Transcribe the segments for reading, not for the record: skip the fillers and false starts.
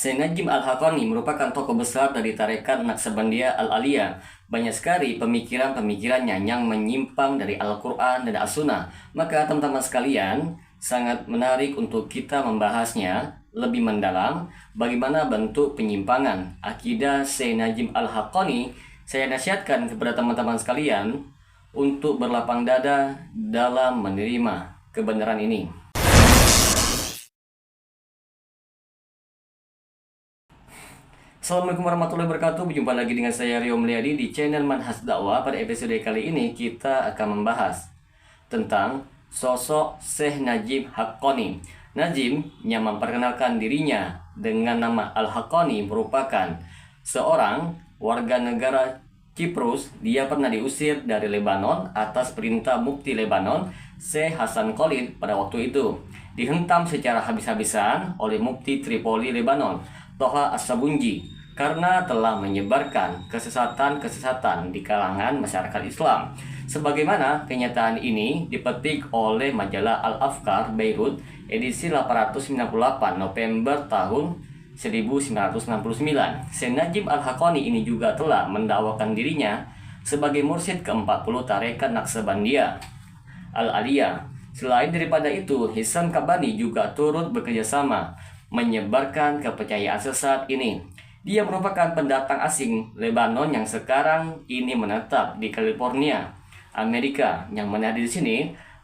Syekh Najim Al-Haqqani merupakan tokoh besar dari tarekat Naqsabandiyah Al-Aliyah. Banyak sekali pemikiran-pemikirannya yang menyimpang dari Al-Quran dan As-Sunnah. Maka teman-teman sekalian, sangat menarik untuk kita membahasnya lebih mendalam bagaimana bentuk penyimpangan akidah Syekh Najim Al-Haqqani. Saya nasihatkan kepada teman-teman sekalian untuk berlapang dada dalam menerima kebenaran ini. Assalamualaikum warahmatullahi wabarakatuh. Berjumpa lagi dengan saya Rio Mulyadi di channel Manhaj Dakwah. Pada episode kali ini kita akan membahas tentang sosok Syekh Najim Haqqani. Najim yang memperkenalkan dirinya dengan nama Al-Haqqani merupakan seorang warga negara Kiprus. Dia pernah diusir dari Lebanon atas perintah Mufti Lebanon Syekh Hasan Khalid pada waktu itu. Dihentam secara habis-habisan oleh Mufti Tripoli Lebanon, Toha As-Sabunji, karena telah menyebarkan kesesatan-kesesatan di kalangan masyarakat Islam. Sebagaimana kenyataan ini dipetik oleh majalah Al-Afkar Beirut edisi 898 November tahun 1969. Syekh Najim Al-Haqqani ini juga telah mendakwakan dirinya sebagai mursyid ke-40 tarekat Naqsabandiyah Al-Aliyah. Selain daripada itu, Hisam Kabani juga turut bekerjasama menyebarkan kepercayaan sesat ini. Dia merupakan pendatang asing Lebanon yang sekarang ini menetap di California, Amerika. Yang menarik di sini,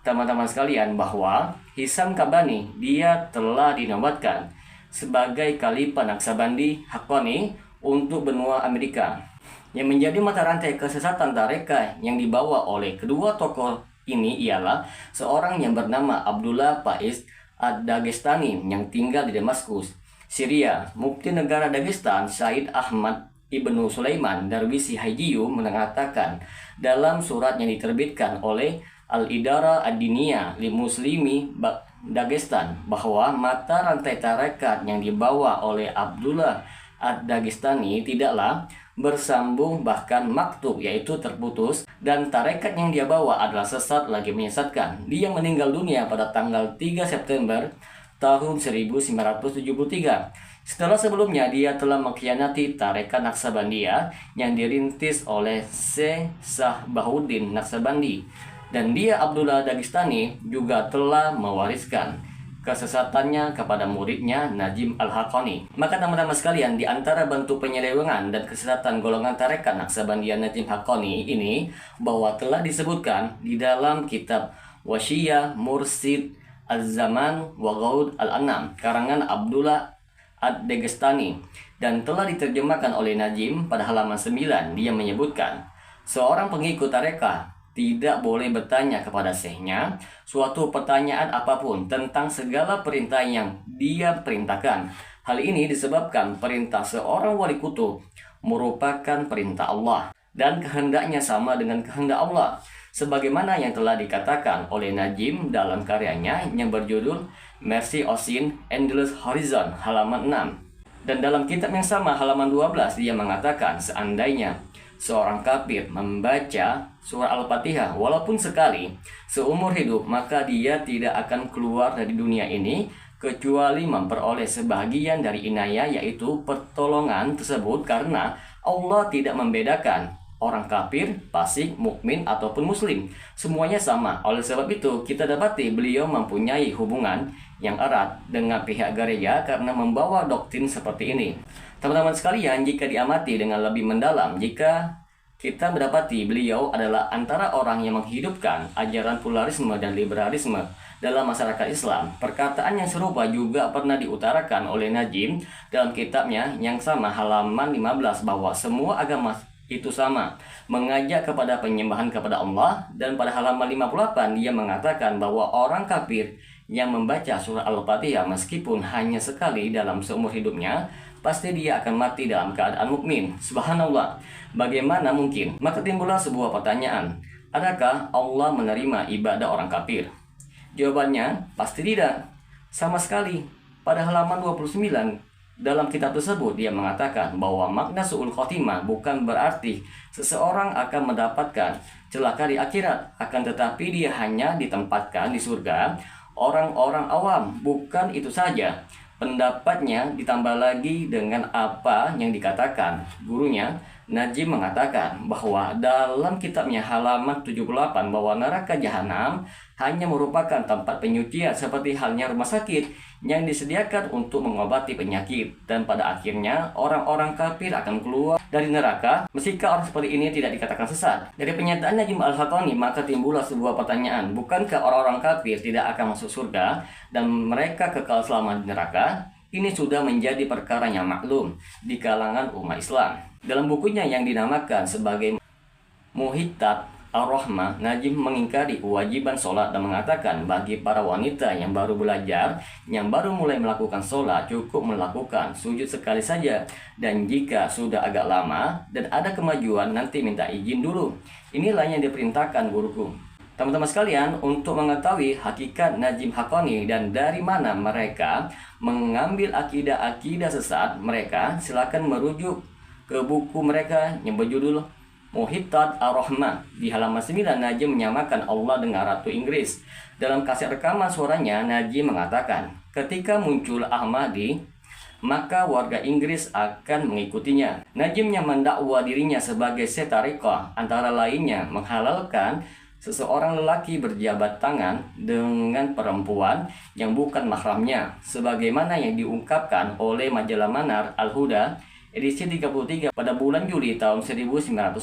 teman-teman sekalian, bahwa Hisam Kabani dia telah dinobatkan sebagai Khalifah Naqsabandi Haqqani untuk benua Amerika, yang menjadi mata rantai kesesatan tarekat yang dibawa oleh kedua tokoh ini ialah seorang yang bernama Abdullah Faiz Ad-Dagestani yang tinggal di Damaskus, Syria. Mufti negara Dagestan Said Ahmad Ibnu Sulaiman Darwisi Hajiyu mengatakan dalam surat yang diterbitkan oleh Al-Idara Ad-Diniyah li Muslimi Dagestan bahwa mata rantai tarekat yang dibawa oleh Abdullah Ad-Dagestani tidaklah bersambung, bahkan maktub, yaitu terputus, dan tarekat yang dia bawa adalah sesat lagi menyesatkan. Dia meninggal dunia pada tanggal 3 September tahun 1973. Setelah sebelumnya dia telah mengkhianati tarekat Naqsabandiyah yang dirintis oleh Syekh Sabahuddin Naqsabandi, dan dia Abdullah Dagestani juga telah mewariskan kesesatannya kepada muridnya Najim Al-Haqqani. Maka teman-teman sekalian, di antara bentuk penyelewengan dan kesesatan golongan tarekat Naqsabandiyah Najim Haqqani ini bahwa telah disebutkan di dalam kitab Wasyiyah Mursid Az-Zaman wa Ghaud Al-Anam karangan Abdullah Ad-Dagestani dan telah diterjemahkan oleh Najim pada halaman 9. Dia menyebutkan seorang pengikut tarekat tidak boleh bertanya kepada syekhnya suatu pertanyaan apapun tentang segala perintah yang dia perintahkan. Hal ini disebabkan perintah seorang wali kutub merupakan perintah Allah dan kehendaknya sama dengan kehendak Allah, sebagaimana yang telah dikatakan oleh Najim dalam karyanya yang berjudul Mercy Ocean Endless Horizon halaman 6. Dan dalam kitab yang sama halaman 12 dia mengatakan seandainya seorang kafir membaca surah Al-Fatihah walaupun sekali seumur hidup, maka dia tidak akan keluar dari dunia ini kecuali memperoleh sebahagian dari inayah, yaitu pertolongan tersebut, karena Allah tidak membedakan orang kafir, fasik, mukmin ataupun muslim. Semuanya sama. Oleh sebab itu kita dapati beliau mempunyai hubungan yang erat dengan pihak gereja karena membawa doktrin seperti ini. Teman-teman sekalian, jika diamati dengan lebih mendalam, jika kita mendapati beliau adalah antara orang yang menghidupkan ajaran pluralisme dan liberalisme dalam masyarakat Islam. Perkataan yang serupa juga pernah diutarakan oleh Najim dalam kitabnya yang sama halaman 15 bahwa semua agama itu sama, mengajak kepada penyembahan kepada Allah. Dan pada halaman 58 dia mengatakan bahwa orang kafir yang membaca surah Al-Fatihah meskipun hanya sekali dalam seumur hidupnya, pasti dia akan mati dalam keadaan mukmin. Subhanallah, bagaimana mungkin? Maka timbullah sebuah pertanyaan, adakah Allah menerima ibadah orang kafir? Jawabannya pasti tidak, sama sekali. Pada halaman 29 dalam kitab tersebut dia mengatakan bahwa makna su'ul khotimah bukan berarti seseorang akan mendapatkan celaka di akhirat, akan tetapi dia hanya ditempatkan di surga orang-orang awam. Bukan itu saja, Pendapatnya ditambah lagi dengan apa yang dikatakan gurunya. Najim mengatakan bahwa dalam kitabnya halaman 78 bahwa neraka jahanam hanya merupakan tempat penyucian seperti halnya rumah sakit yang disediakan untuk mengobati penyakit, dan pada akhirnya orang-orang kafir akan keluar dari neraka meski orang seperti ini tidak dikatakan sesat. Dari pernyataan Najim Al-Haqqani maka timbullah sebuah pertanyaan, bukankah orang-orang kafir tidak akan masuk surga dan mereka kekal selama di neraka? Ini sudah menjadi perkara yang maklum di kalangan umat Islam. Dalam bukunya yang dinamakan sebagai Muhittat Ar-Rahmah, Najim mengingkari kewajiban sholat dan mengatakan bagi para wanita yang baru belajar, yang baru mulai melakukan sholat, cukup melakukan sujud sekali saja. Dan jika sudah agak lama dan ada kemajuan, nanti minta izin dulu. Inilah yang diperintahkan guruku. Teman-teman sekalian, untuk mengetahui hakikat Najim Haqqani dan dari mana mereka mengambil akidah-akidah sesat mereka, silakan merujuk ke buku mereka yang berjudul Muhittat Ar-Rahmah. Di halaman 9, Najim menyamakan Allah dengan Ratu Inggris. Dalam kaset rekaman suaranya, Najim mengatakan, ketika muncul Ahmadi, maka warga Inggris akan mengikutinya. Najim yang mendakwa dirinya sebagai setarikah, antara lainnya menghalalkan seseorang lelaki berjabat tangan dengan perempuan yang bukan mahramnya, sebagaimana yang diungkapkan oleh majalah Manar Al-Huda edisi 33 pada bulan Juli tahun 1955,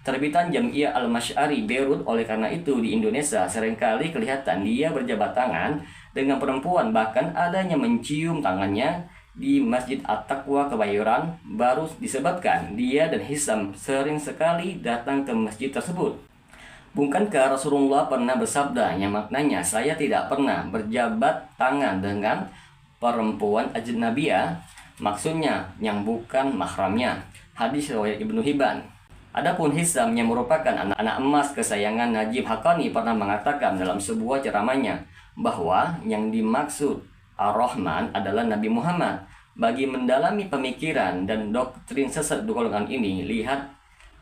terbitan Jam'iyah Al-Masy'ari Beirut. Oleh karena itu di Indonesia seringkali kelihatan dia berjabat tangan dengan perempuan, bahkan adanya mencium tangannya di Masjid At-Taqwa Kebayoran baru disebabkan dia dan Hisam sering sekali datang ke masjid tersebut. Bukankah Rasulullah pernah bersabda yang maknanya, saya tidak pernah berjabat tangan dengan perempuan ajnabiyah, maksudnya yang bukan mahramnya. Hadis riwayat Ibnu Hibban. Adapun Hisam yang merupakan anak emas kesayangan Najib Haqqani pernah mengatakan dalam sebuah ceramahnya bahwa yang dimaksud Ar-Rahman adalah Nabi Muhammad. Bagi mendalami pemikiran dan doktrin sesat golongan ini, lihat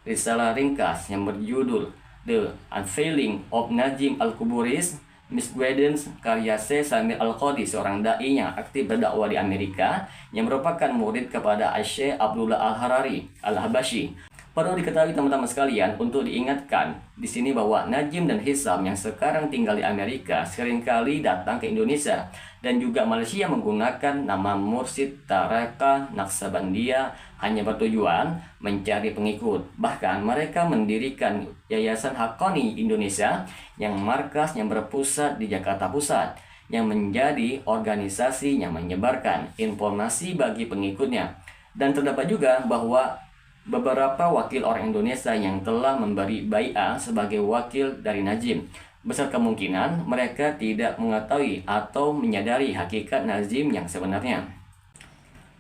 risalah ringkas yang berjudul The Unveiling of Najim Al-Quburis Misguidance karya C. Samir Al-Qadi, seorang dai yang aktif berdakwah di Amerika yang merupakan murid kepada Syekh Abdullah Al-Harari Al-Habashi. Perlu diketahui teman-teman sekalian, untuk diingatkan di sini bahwa Najim dan Hisam yang sekarang tinggal di Amerika seringkali datang ke Indonesia dan juga Malaysia menggunakan nama Mursyid Tarekat Naqsabandiyah hanya bertujuan mencari pengikut. Bahkan mereka mendirikan Yayasan Haqqani Indonesia yang markas yang berpusat di Jakarta Pusat, yang menjadi organisasi yang menyebarkan informasi bagi pengikutnya. Dan terdapat juga bahwa beberapa wakil orang Indonesia yang telah memberi bai'ah sebagai wakil dari Najim. Besar kemungkinan mereka tidak mengetahui atau menyadari hakikat Najim yang sebenarnya.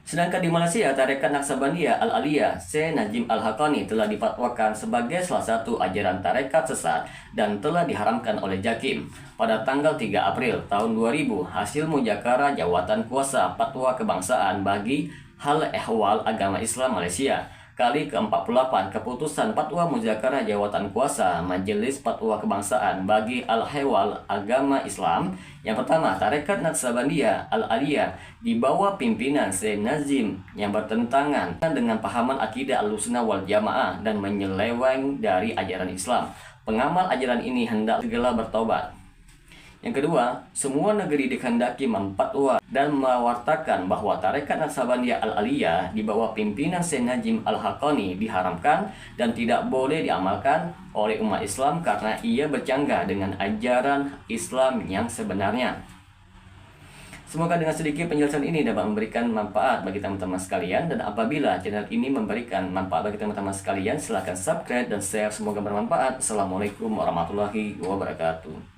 Sedangkan di Malaysia, Tarekat Naqsabandiyah Al-Aliyah Syekh Najim Al-Haqqani telah difatwakan sebagai salah satu ajaran tarekat sesat dan telah diharamkan oleh JAKIM. Pada tanggal 3 April tahun 2000, hasil mujakara jawatan kuasa fatwa kebangsaan bagi hal ehwal agama Islam Malaysia kali ke-48, keputusan fatwa mujakara jawatan kuasa Majelis Fatwa Kebangsaan bagi Al-Hewal Agama Islam. Yang pertama, Tarekat Naqsabandiyah Al-Aliyah di bawah pimpinan Syekh Najim yang bertentangan dengan pahaman akidah Ahlussunnah wal Jamaah dan menyeleweng dari ajaran Islam. Pengamal ajaran ini hendak segera bertobat. Yang kedua, semua negeri dikehendaki memfatwa dan mewartakan bahwa Tarekat Naqsabandiyah Al-Aliyah di bawah pimpinan Syekh Najim Al-Haqqani diharamkan dan tidak boleh diamalkan oleh umat Islam karena ia bercanggah dengan ajaran Islam yang sebenarnya. Semoga dengan sedikit penjelasan ini dapat memberikan manfaat bagi teman-teman sekalian, dan apabila channel ini memberikan manfaat bagi teman-teman sekalian, silahkan subscribe dan share. Semoga bermanfaat. Assalamualaikum warahmatullahi wabarakatuh.